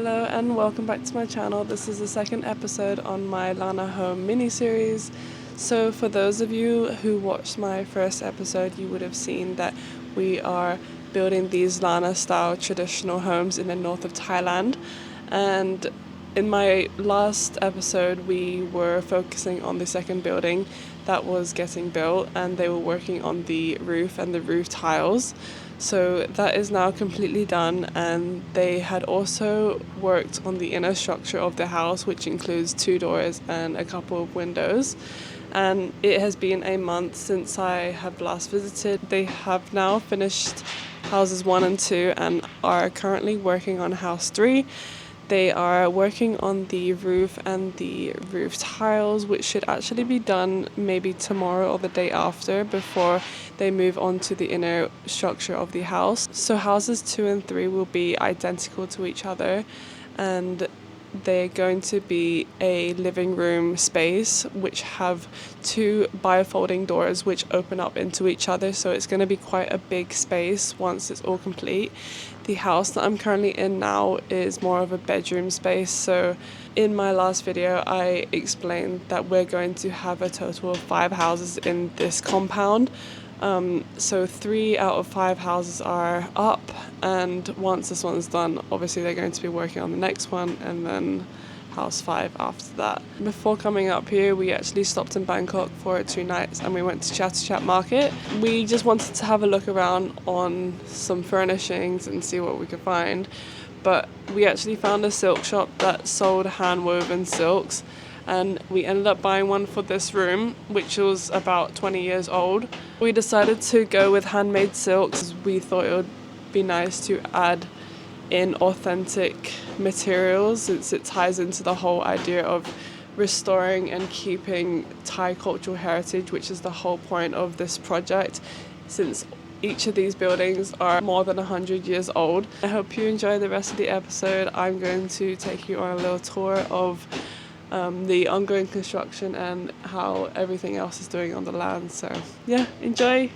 Hello and welcome back to my channel. This is the second episode on my Lanna home mini-series. So for those of you who watched my first episode, you would have seen that we are building these Lanna-style traditional homes in the north of Thailand. And in my last episode, we were focusing on the second building that was getting built, and they were working on the roof and the roof tiles. So that is now completely done, and they had also worked on the inner structure of the house, which includes 2 doors and a couple of windows. And it has been a month since I have last visited. They have now finished houses 1 and 2 and are currently working on house 3. They are working on the roof and the roof tiles, which should actually be done maybe tomorrow or the day after before they move on to the inner structure of the house. So houses 2 and 3 will be identical to each other, and they're going to be a living room space which have 2 bifolding doors which open up into each other, so it's going to be quite a big space once it's all complete. The house that I'm currently in now is more of a bedroom space. So in my last video I explained that we're going to have a total of 5 houses in this compound. So 3 out of 5 houses are up, and once this one's done, obviously they're going to be working on the next one, and then house 5 after that. Before coming up here, we actually stopped in Bangkok for 2 nights and we went to Chat Market. We just wanted to have a look around on some furnishings and see what we could find, but we actually found a silk shop that sold hand-woven silks, and we ended up buying one for this room, which was about 20 years old. We decided to go with handmade silks. We thought it would be nice to add in authentic materials, since it ties into the whole idea of restoring and keeping Thai cultural heritage, which is the whole point of this project, since each of these buildings are more than 100 years old. I hope you enjoy the rest of the episode. I'm going to take you on a little tour of the ongoing construction and how everything else is doing on the land. So yeah, enjoy!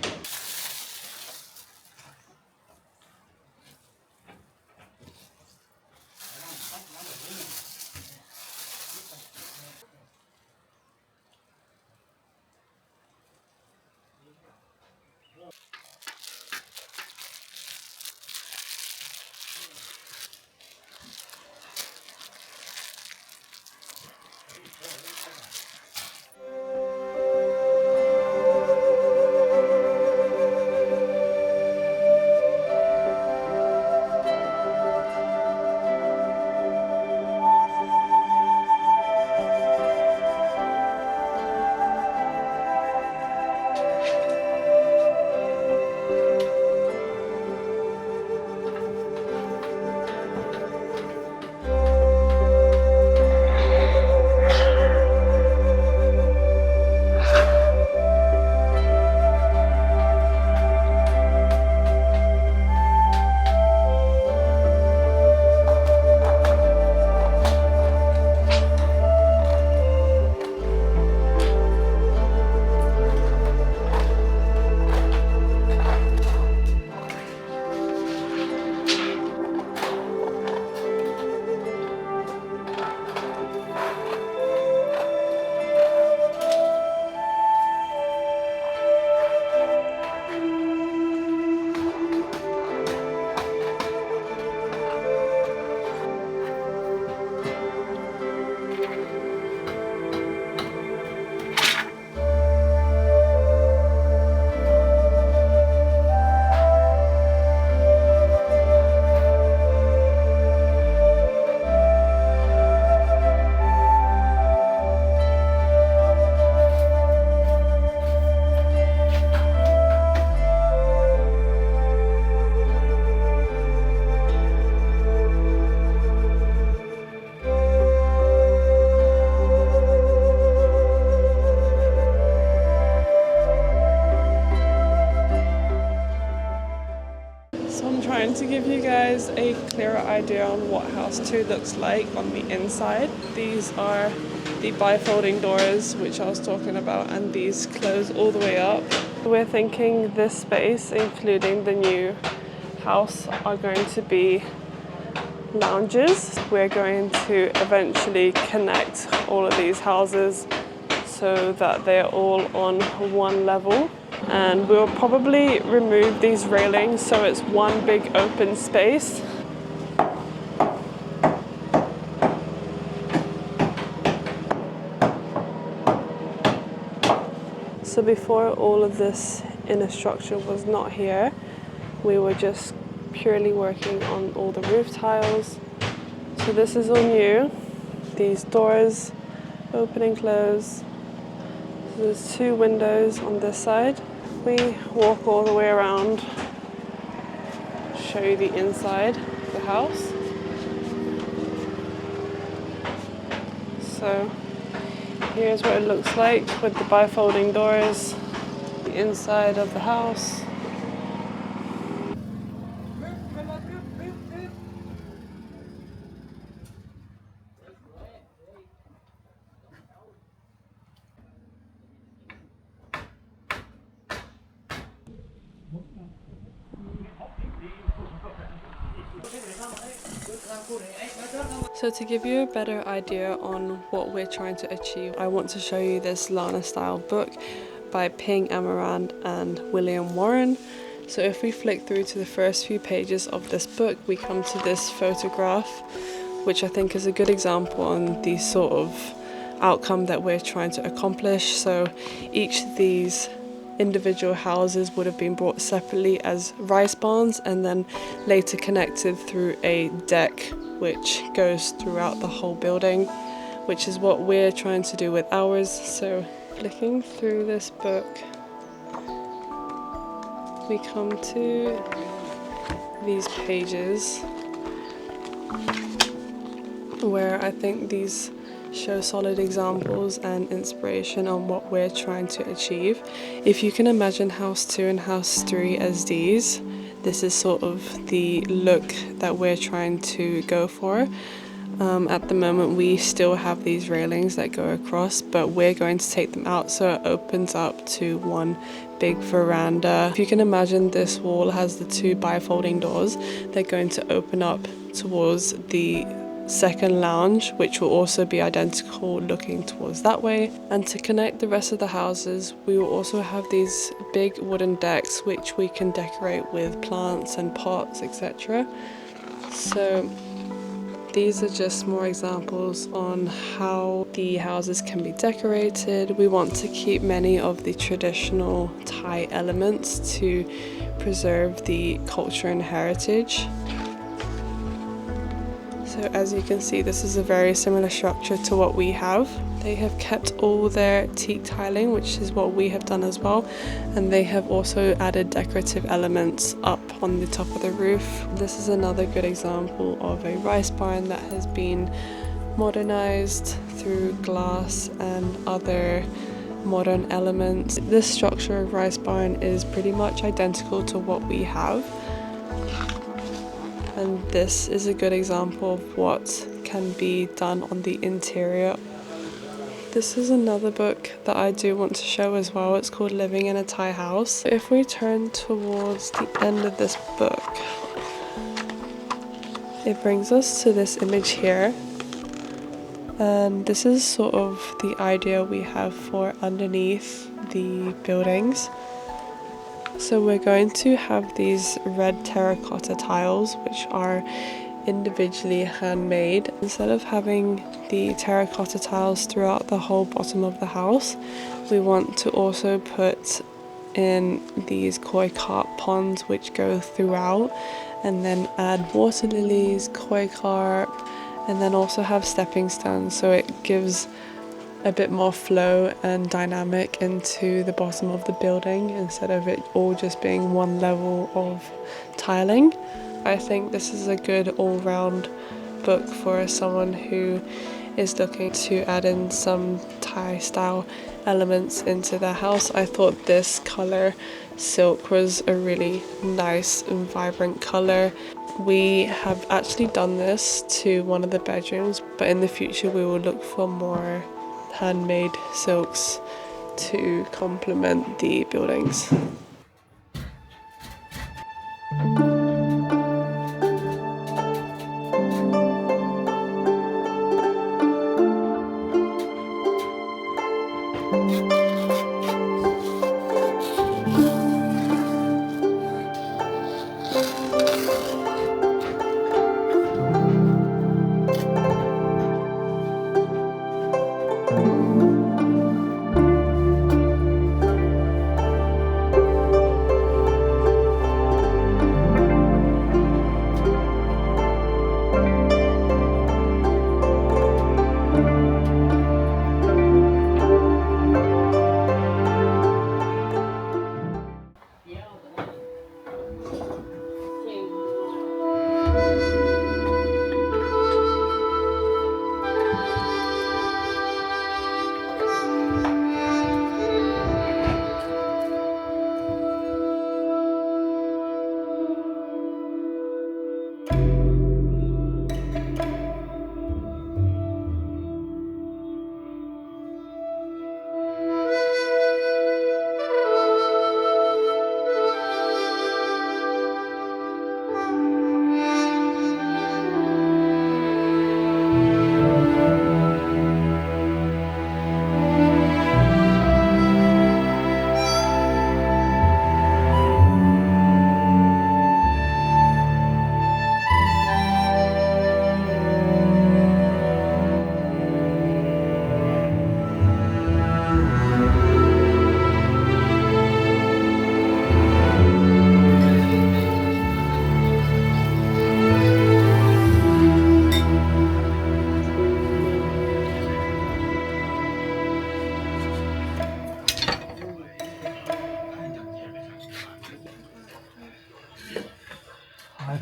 Trying to give you guys a clearer idea on what house 2 looks like on the inside. These are the bifolding doors which I was talking about, and these close all the way up. We're thinking this space, including the new house, are going to be lounges. We're going to eventually connect all of these houses so that they're all on one level. And we'll probably remove these railings so it's one big open space. So before all of this inner structure was not here, we were just purely working on all the roof tiles. So this is all new. These doors open and close. So there's 2 windows on this side. We walk all the way around, show you the inside of the house. So here's what it looks like with the bifolding doors, the inside of the house. So to give you a better idea on what we're trying to achieve, I want to show you this Lanna-styled book by Ping Amarand and William Warren. So if we flick through to the first few pages of this book, we come to this photograph, which I think is a good example on the sort of outcome that we're trying to accomplish. So each of these individual houses would have been brought separately as rice barns and then later connected through a deck which goes throughout the whole building, which is what we're trying to do with ours. So flicking through this book, we come to these pages where I think these show solid examples and inspiration on what we're trying to achieve. If you can imagine house 2 and house 3 as these, this is sort of the look that we're trying to go for. At the moment we still have these railings that go across, but we're going to take them out so it opens up to one big veranda. If you can imagine, this wall has the 2 bifolding doors. They're going to open up towards the second lounge, which will also be identical looking towards that way. And to connect the rest of the houses, we will also have these big wooden decks which we can decorate with plants and pots, etc. So these are just more examples on how the houses can be decorated. We want to keep many of the traditional Thai elements to preserve the culture and heritage. So as you can see, this is a very similar structure to what we have. They have kept all their teak tiling, which is what we have done as well, and they have also added decorative elements up on the top of the roof. This is another good example of a rice barn that has been modernized through glass and other modern elements. This structure of rice barn is pretty much identical to what we have. And this is a good example of what can be done on the interior. This is another book that I do want to show as well. It's called Living in a Thai House. If we turn towards the end of this book, it brings us to this image here. And this is sort of the idea we have for underneath the buildings. So we're going to have these red terracotta tiles, which are individually handmade. Instead of having the terracotta tiles throughout the whole bottom of the house, we want to also put in these koi carp ponds which go throughout, and then add water lilies, koi carp, and then also have stepping stones, so it gives a bit more flow and dynamic into the bottom of the building instead of it all just being one level of tiling. I think this is a good all-round book for someone who is looking to add in some Thai style elements into their house. I thought this color silk was a really nice and vibrant color. We have actually done this to one of the bedrooms, but in the future we will look for more handmade silks to complement the buildings.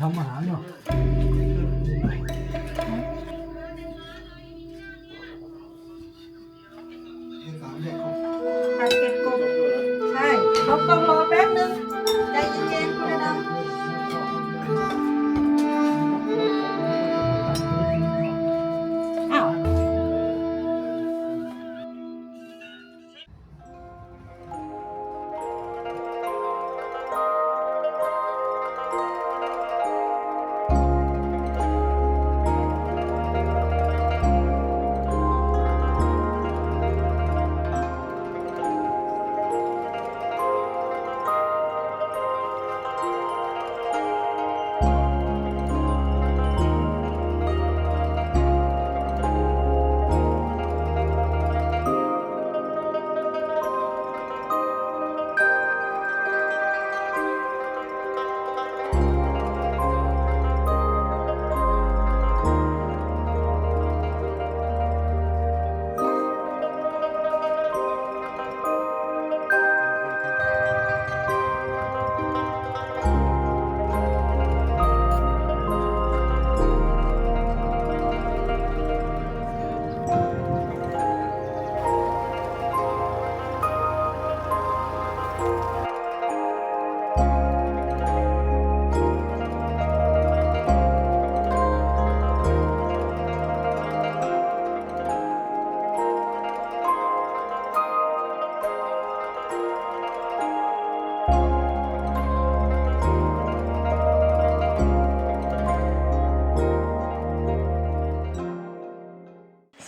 ทำอาหารเนาะผัดเก็ดกบใช่เขาต้องรอแป๊บนึงใจเย็นๆคุณนะอ้าว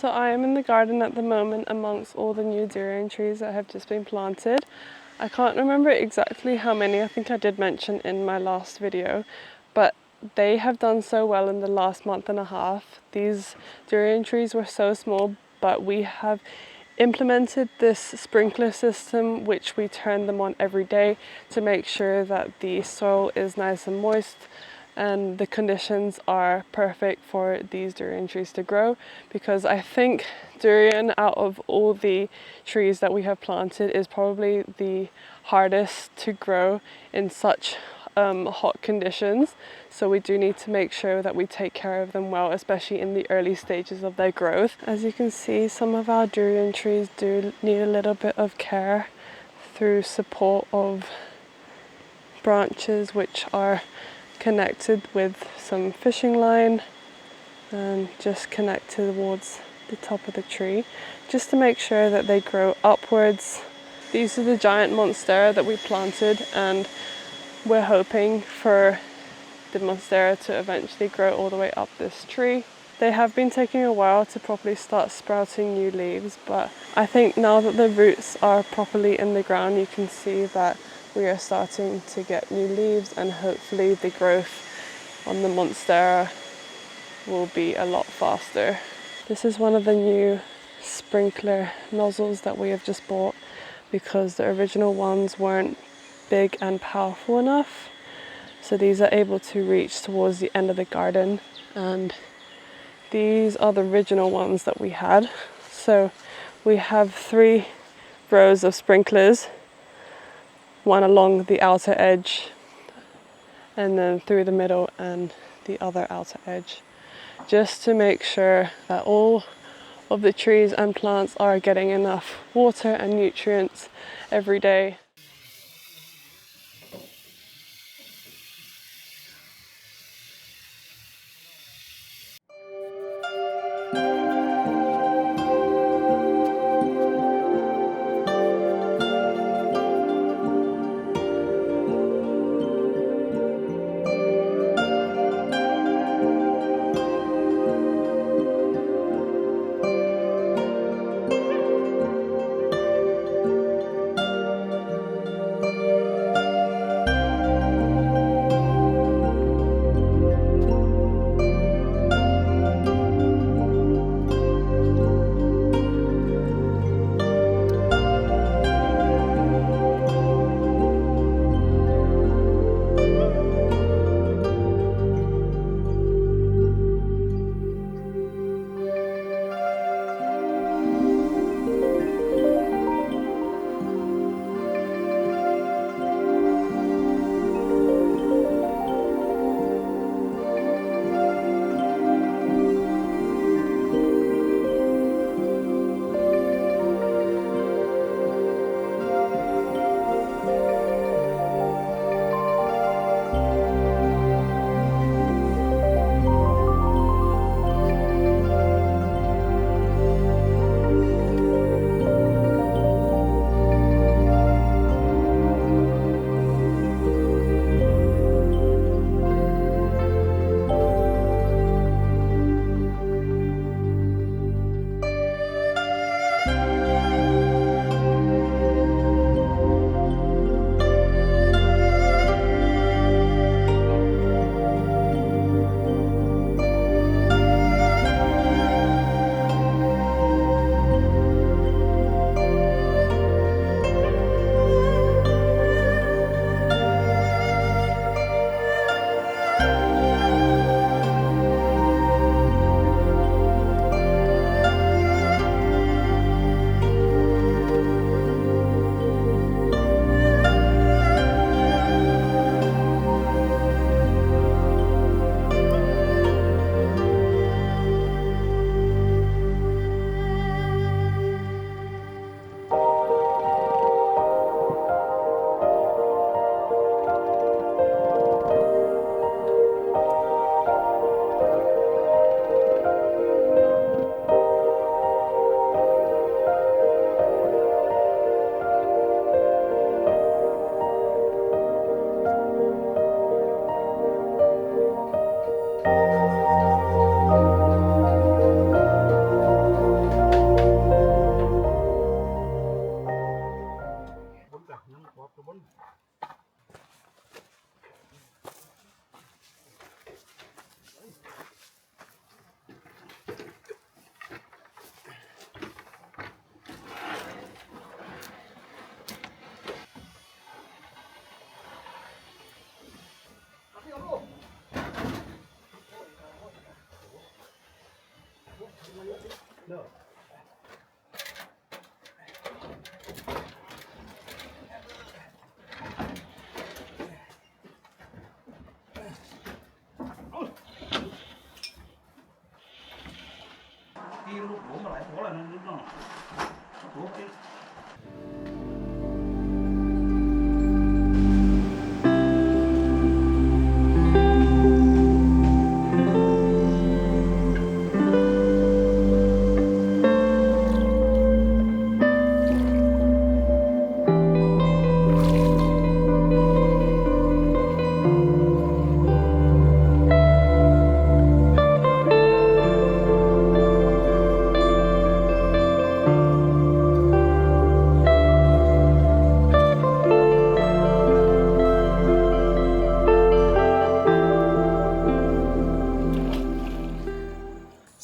So I am in the garden at the moment amongst all the new durian trees that have just been planted. I can't remember exactly how many, I think I did mention in my last video, but they have done so well in the last month and a half. These durian trees were so small, but we have implemented this sprinkler system which we turn them on every day to make sure that the soil is nice and moist and the conditions are perfect for these durian trees to grow, because I think durian, out of all the trees that we have planted, is probably the hardest to grow in such hot conditions. So we do need to make sure that we take care of them well, especially in the early stages of their growth. As you can see, some of our durian trees do need a little bit of care through support of branches which are connected with some fishing line and just connect towards the top of the tree, just to make sure that they grow upwards. These are the giant monstera that we planted, and we're hoping for the monstera to eventually grow all the way up this tree. They have been taking a while to properly start sprouting new leaves, but I think now that the roots are properly in the ground, you can see that we are starting to get new leaves, and hopefully the growth on the monstera will be a lot faster. This is one of the new sprinkler nozzles that we have just bought because the original ones weren't big and powerful enough. So these are able to reach towards the end of the garden, and these are the original ones that we had. So we have 3 rows of sprinklers, one along the outer edge and then through the middle and the other outer edge, just to make sure that all of the trees and plants are getting enough water and nutrients every day.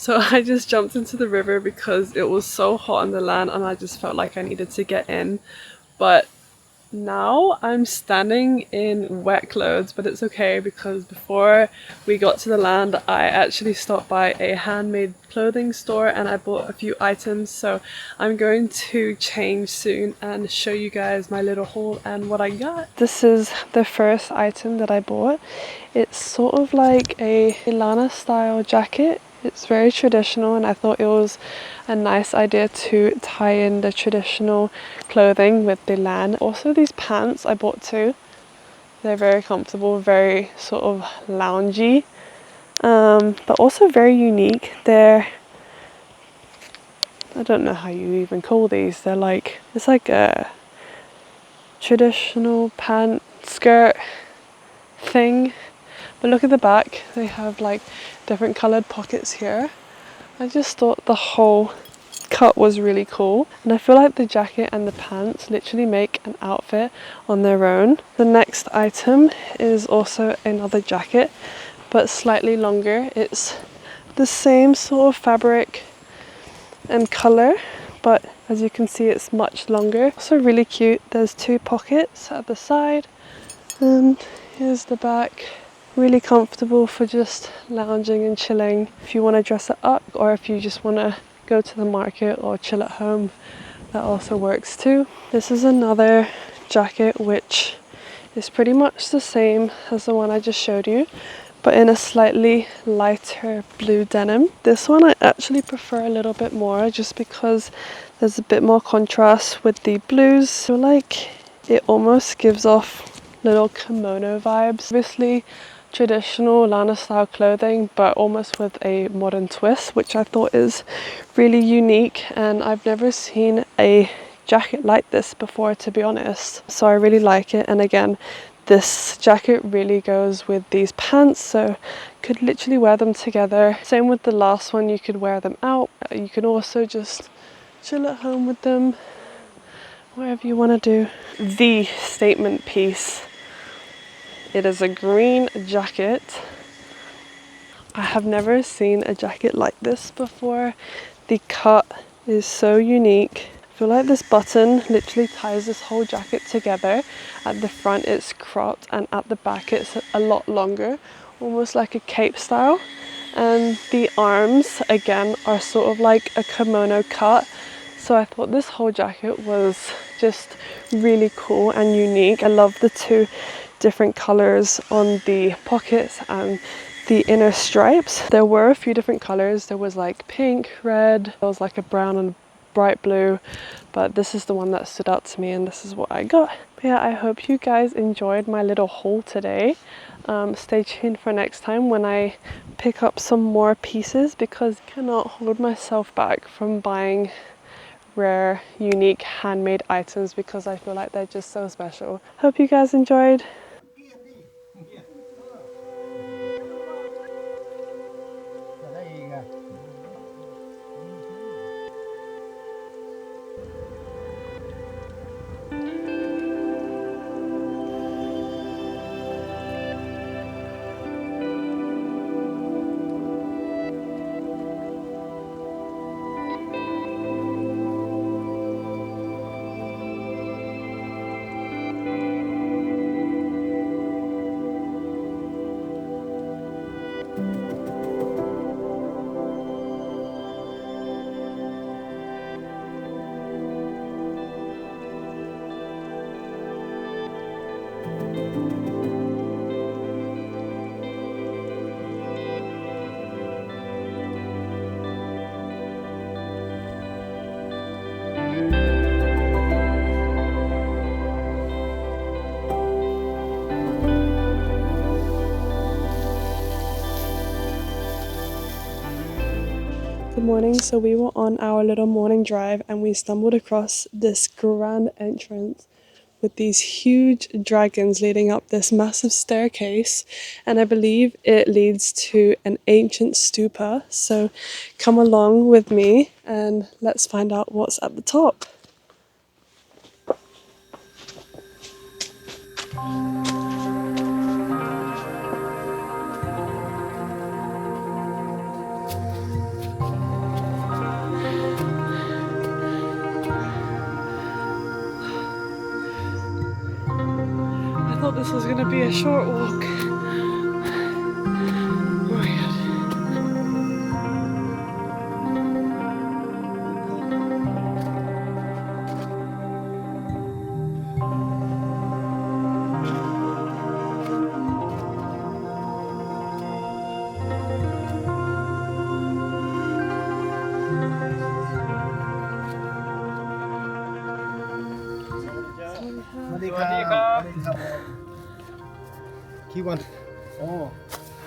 So I just jumped into the river because it was so hot on the land and I just felt like I needed to get in. But now I'm standing in wet clothes, but it's okay because before we got to the land, I actually stopped by a handmade clothing store and I bought a few items. So I'm going to change soon and show you guys my little haul and what I got. This is the first item that I bought. It's sort of like a Lanna-style jacket. It's very traditional and I thought it was a nice idea to tie in the traditional clothing with the land. Also these pants I bought too. They're very comfortable, very sort of loungy, but also very unique. I don't know how you even call these. It's like a traditional pant skirt thing. But look at the back, they have like different coloured pockets here. I just thought the whole cut was really cool and I feel like the jacket and the pants literally make an outfit on their own. The next item is also another jacket but slightly longer. It's the same sort of fabric and colour, but as you can see it's much longer. Also really cute. There's 2 pockets at the side and here's the back. Really comfortable for just lounging and chilling. If you want to dress it up or if you just want to go to the market or chill at home, that also works too. This is another jacket which is pretty much the same as the one I just showed you, but in a slightly lighter blue denim. This one I actually prefer a little bit more just because there's a bit more contrast with the blues. So like it almost gives off little kimono vibes. Obviously traditional Lanna style clothing but almost with a modern twist, which I thought is really unique and I've never seen a jacket like this before, to be honest. So I really like it, and again this jacket really goes with these pants, so could literally wear them together. Same with the last one, you could wear them out. You can also just chill at home with them, whatever you want to do. The statement piece. It is a green jacket. I have never seen a jacket like this before. The cut is so unique. I feel like this button literally ties this whole jacket together. At the front it's cropped and at the back it's a lot longer, almost like a cape style. And the arms again are sort of like a kimono cut. So I thought this whole jacket was just really cool and unique. I love the 2 different colors on the pockets and the inner stripes. There were a few different colors. There was like pink, red, there was like a brown and bright blue, but this is the one that stood out to me and this is what I got. But yeah, I hope you guys enjoyed my little haul today. Stay tuned for next time when I pick up some more pieces because I cannot hold myself back from buying rare, unique, handmade items because I feel like they're just so special. Hope you guys enjoyed. Good morning. So we were on our little morning drive and we stumbled across this grand entrance with these huge dragons leading up this massive staircase, and I believe it leads to an ancient stupa. So come along with me and let's find out what's at the top. thought this was gonna be a short walk. Oh my god.กี่วันโอ้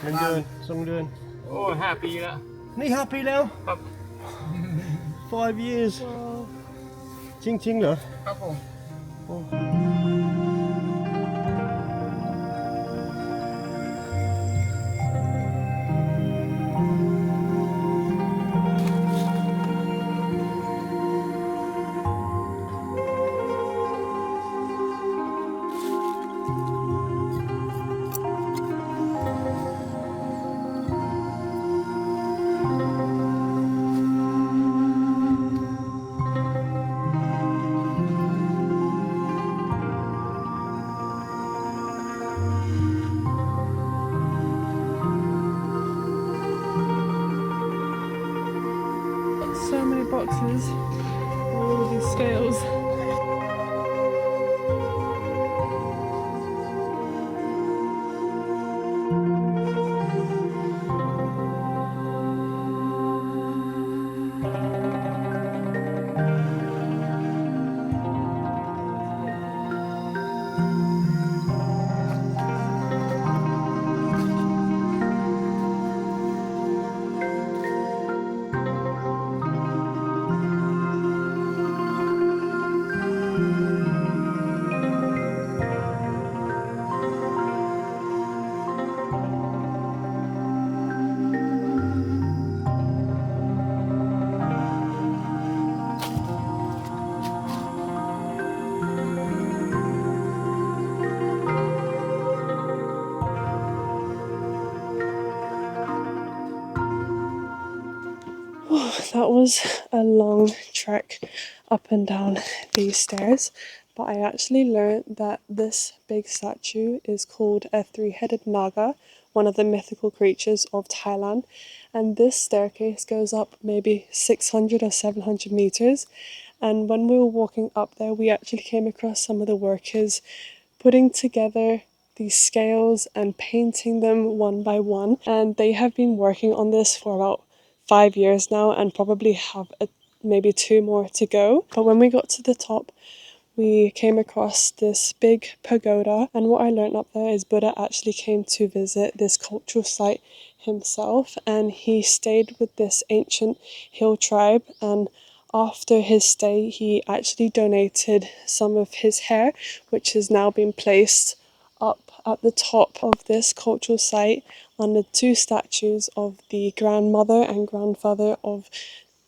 1 เดือน2 เดือนโอ้5 ปีแล้วนี่5 ปีแล้วครับ 5 years จริงเหรอครับผม So many boxes, all these scales. That was a long trek up and down these stairs, but I actually learned that this big statue is called a three-headed Naga, one of the mythical creatures of Thailand, and this staircase goes up maybe 600 or 700 meters. And when we were walking up there, we actually came across some of the workers putting together these scales and painting them one by one, and they have been working on this for about 5 years now and probably have maybe 2 more to go. But when we got to the top, we came across this big pagoda, and what I learned up there is Buddha actually came to visit this cultural site himself, and he stayed with this ancient hill tribe, and after his stay he actually donated some of his hair, which has now been placed up at the top of this cultural site on the 2 statues of the grandmother and grandfather of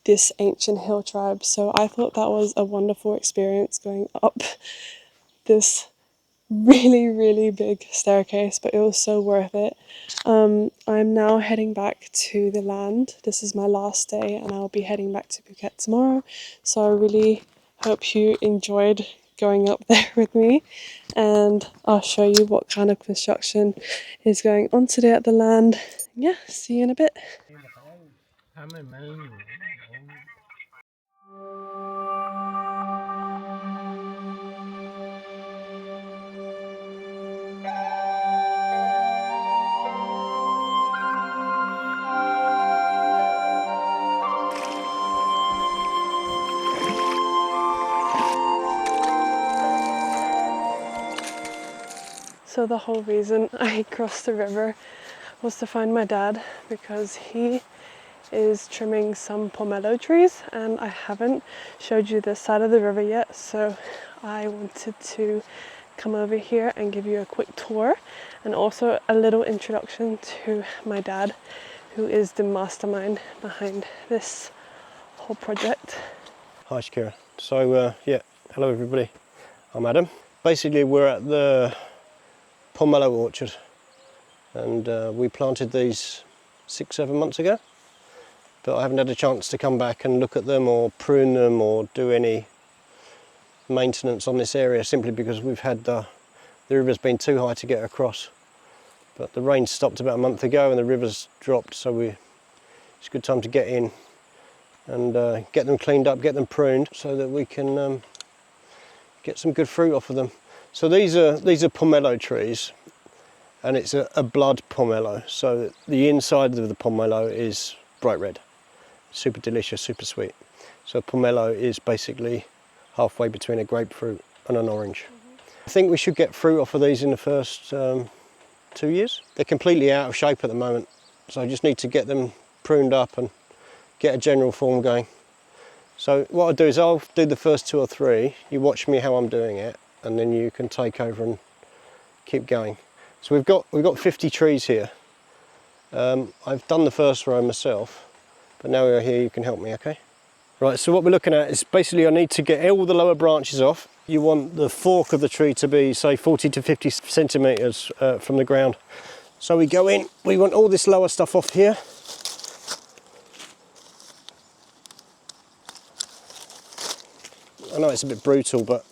this ancient hill tribe. So I thought that was a wonderful experience going up this really big staircase, but it was so worth it. I'm now heading back to the land. This is my last day and I'll be heading back to Phuket tomorrow. So I really hope you enjoyed going up there with me, and I'll show you what kind of construction is going on today at the land. Yeah, see you in a bit. So the whole reason I crossed the river was to find my dad, because he is trimming some pomelo trees and I haven't showed you this side of the river yet, so I wanted to come over here and give you a quick tour and also a little introduction to my dad, who is the mastermind behind this whole project. Hi Shakira. So yeah, hello everybody, I'm Adam. Basically we're at the pomelo orchard, and we planted these 6-7 months ago, but I haven't had a chance to come back and look at them or prune them or do any maintenance on this area, simply because we've had the the river's been too high to get across. But the rain stopped about a month ago and the river's dropped, so it's a good time to get in and get them cleaned up, get them pruned, so that we can get some good fruit off of them. So these are pomelo trees, and it's a blood pomelo. So the inside of the pomelo is bright red, super delicious, super sweet. So pomelo is basically halfway between a grapefruit and an orange. I think we should get fruit off of these in the first 2 years. They're completely out of shape at the moment, so I just need to get them pruned up and get a general form going. So what I'll do is I'll do the first 2 or 3, you watch me how I'm doing it, and then you can take over and keep going. So we've got 50 trees here. I've done the first row myself, but now we're here, you can help me, okay? Right, so what we're looking at is basically I need to get all the lower branches off. You want the fork of the tree to be, say, 40 to 50 centimetres from the ground. So we go in, we want all this lower stuff off here. I know it's a bit brutal, but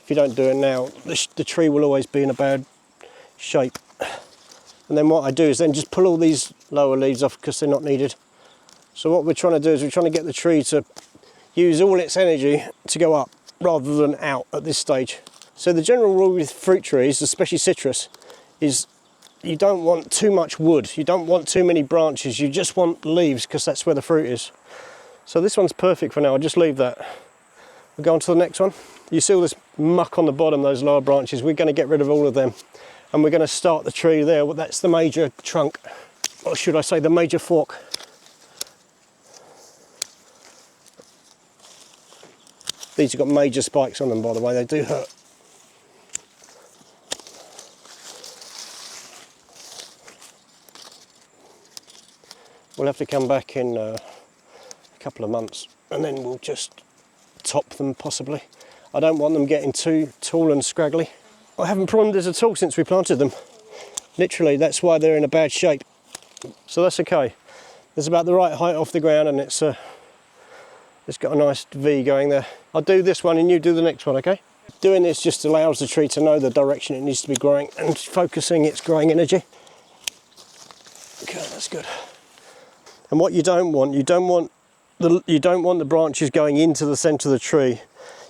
if you don't do it now, the tree will always be in a bad shape. And then what I do is then just pull all these lower leaves off because they're not needed. So what we're trying to do is we're trying to get the tree to use all its energy to go up rather than out at this stage. So the general rule with fruit trees, especially citrus, is you don't want too much wood. You don't want too many branches. You just want leaves because that's where the fruit is. So this one's perfect for now. I'll just leave that. We'll go on to the next one. You see all this muck on the bottom, those lower branches. We're going to get rid of all of them. And we're going to start the tree there. Well, that's the major trunk. Or should I say the major fork. These have got major spikes on them, by the way, they do hurt. We'll have to come back in a couple of months and then we'll just top them possibly. I don't want them getting too tall and scraggly. I haven't pruned this at all since we planted them. Literally, that's why they're in a bad shape. So that's okay. It's about the right height off the ground and it's got a nice V going there. I'll do this one and you do the next one, okay? Doing this just allows the tree to know the direction it needs to be growing and focusing its growing energy. Okay, that's good. And what you don't want the branches going into the centre of the tree.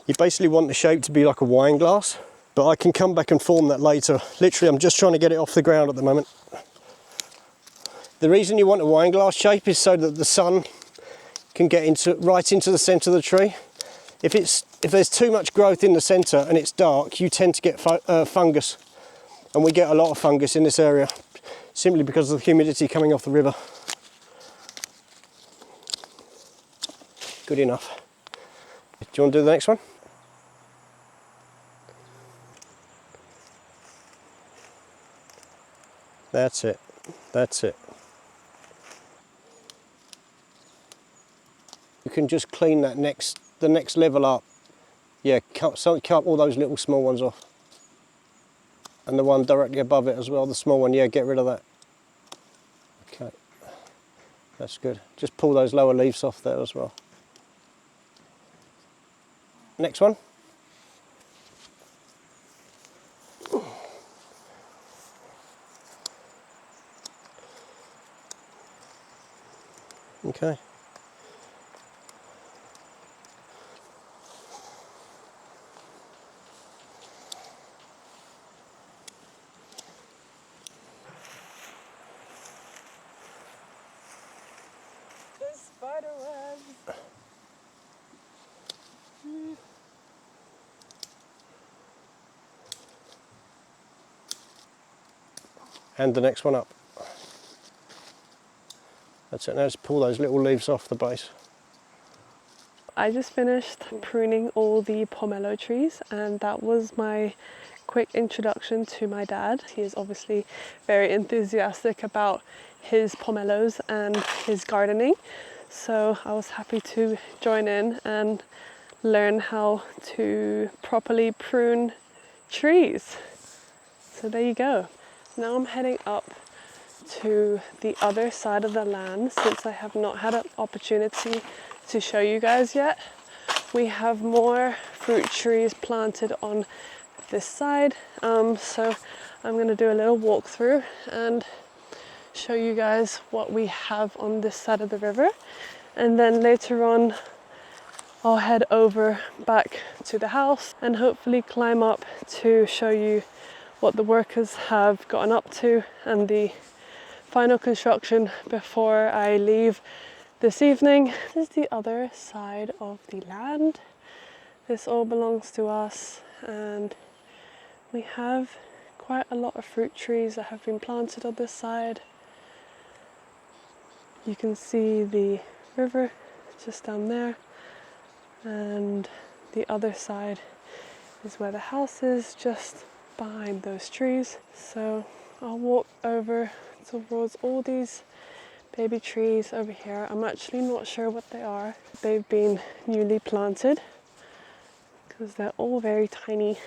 You basically want the shape to be like a wine glass, but I can come back and form that later. Literally, I'm just trying to get it off the ground at the moment. The reason you want a wine glass shape is so that the sun can get right into the centre of the tree. If there's too much growth in the centre and it's dark, you tend to get fungus, and we get a lot of fungus in this area simply because of the humidity coming off the river. Good enough. Do you want to do the next one? That's it. That's it. You can just clean the next level up. Yeah, cut all those little small ones off. And the one directly above it as well, the small one, yeah, get rid of that. Okay, that's good. Just pull those lower leaves off there as well. Next one. Okay. The spider webs. And the next one up. That's it, now just pull those little leaves off the base. I just finished pruning all the pomelo trees, and that was my quick introduction to my dad. He is obviously very enthusiastic about his pomelos and his gardening, so I was happy to join in and learn how to properly prune trees. So there you go. Now I'm heading up to the other side of the land, since I have not had an opportunity to show you guys yet. We have more fruit trees planted on this side. So I'm going to do a little walkthrough and show you guys what we have on this side of the river, and then later on I'll head over back to the house and hopefully climb up to show you what the workers have gotten up to and the final construction before I leave this evening. This is the other side of the land. This all belongs to us, and we have quite a lot of fruit trees that have been planted on this side. You can see the river just down there, and the other side is where the house is, just behind those trees. So I'll walk over towards all these baby trees over here. I'm actually not sure what they are. They've been newly planted because they're all very tiny,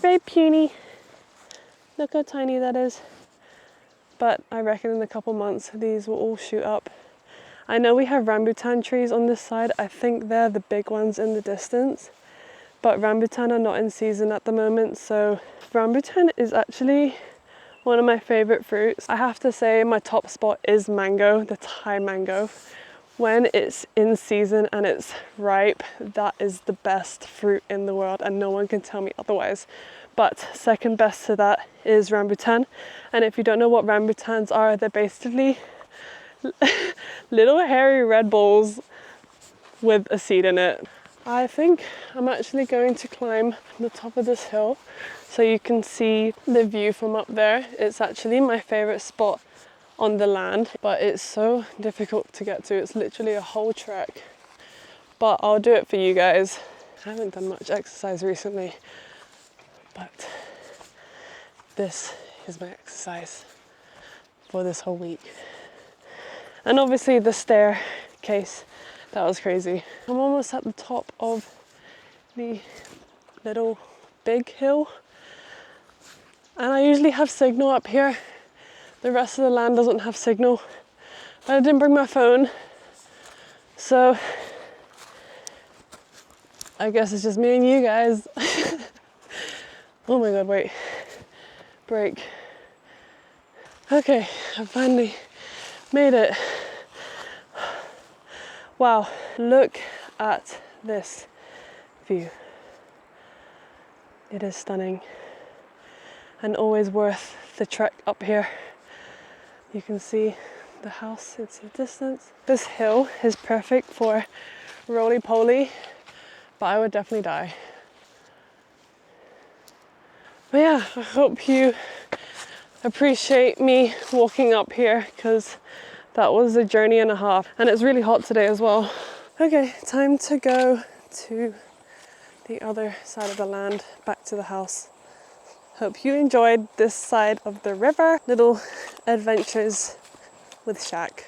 very puny. Look how tiny that is. But I reckon in a couple months these will all shoot up. I know we have rambutan trees on this side. I think they're the big ones in the distance, but rambutan are not in season at the moment. So rambutan is actually one of my favorite fruits. I have to say my top spot is mango, the Thai mango. When it's in season and it's ripe, that is the best fruit in the world, and no one can tell me otherwise. But second best to that is rambutan. And if you don't know what rambutans are, they're basically little hairy red balls with a seed in it. I think I'm actually going to climb the top of this hill so you can see the view from up there. It's actually my favorite spot on the land, but it's so difficult to get to. It's literally a whole trek, but I'll do it for you guys. I haven't done much exercise recently, but this is my exercise for this whole week. And obviously the staircase, that was crazy. I'm almost at the top of the little big hill, and I usually have signal up here. The rest of the land doesn't have signal, but I didn't bring my phone, so I guess it's just me and you guys. Oh my god, wait, break. Okay, I finally made it. Wow, look at this view. It is stunning and always worth the trek up here. You can see the house, it's in the distance. This hill is perfect for roly-poly, but I would definitely die. But yeah, I hope you appreciate me walking up here, because that was a journey and a half, and it's really hot today as well. Okay, time to go to the other side of the land, back to the house. Hope you enjoyed this side of the river, little adventures with Shaq.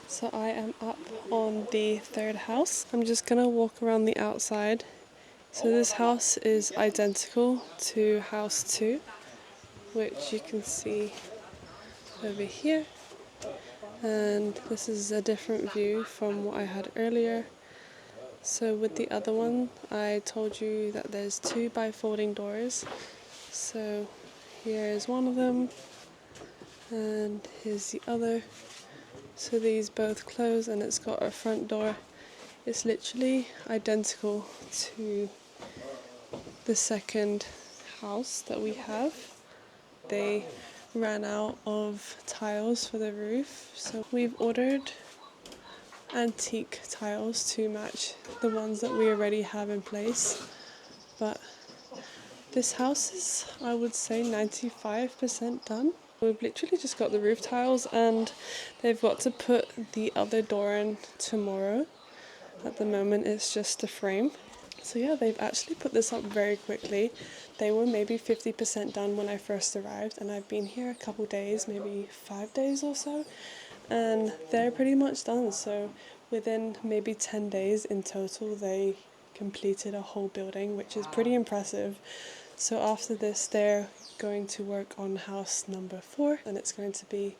So I am up on the third house. I'm just gonna walk around the outside. So this house is identical to house 2, which you can see over here. And this is a different view from what I had earlier. So with the other one, I told you that there's 2 bifolding doors. So here is one of them, and here's the other. So these both close, and it's got a front door. It's literally identical to the second house that we have. They ran out of tiles for the roof, so we've ordered antique tiles to match the ones that we already have in place. But This house is, I would say, 95% done. We've literally just got the roof tiles and they've got to put the other door in tomorrow. At the moment it's just a frame. So yeah, they've actually put this up very quickly. They were maybe 50% done when I first arrived, and I've been here a couple days, maybe 5 days or so, and they're pretty much done. So within maybe 10 days in total they completed a whole building, which is pretty impressive. So after this they're going to work on house number 4, and it's going to be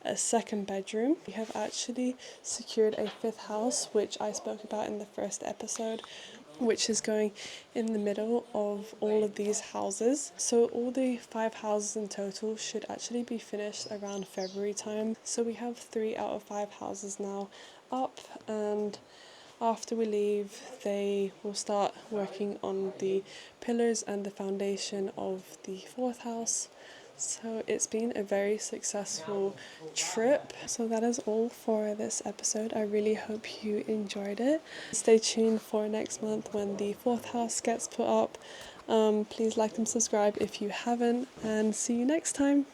a second bedroom. We have actually secured a 5th house, which I spoke about in the first episode, which is going in the middle of all of these houses. So all the 5 houses in total should actually be finished around February time. So we have 3 out of 5 houses now up, and after we leave they will start working on the pillars and the foundation of the 4th house. So it's been a very successful trip. So that is all for this episode. I really hope you enjoyed it. Stay tuned for next month when the 4th house gets put up. Please like and subscribe if you haven't, and see you next time.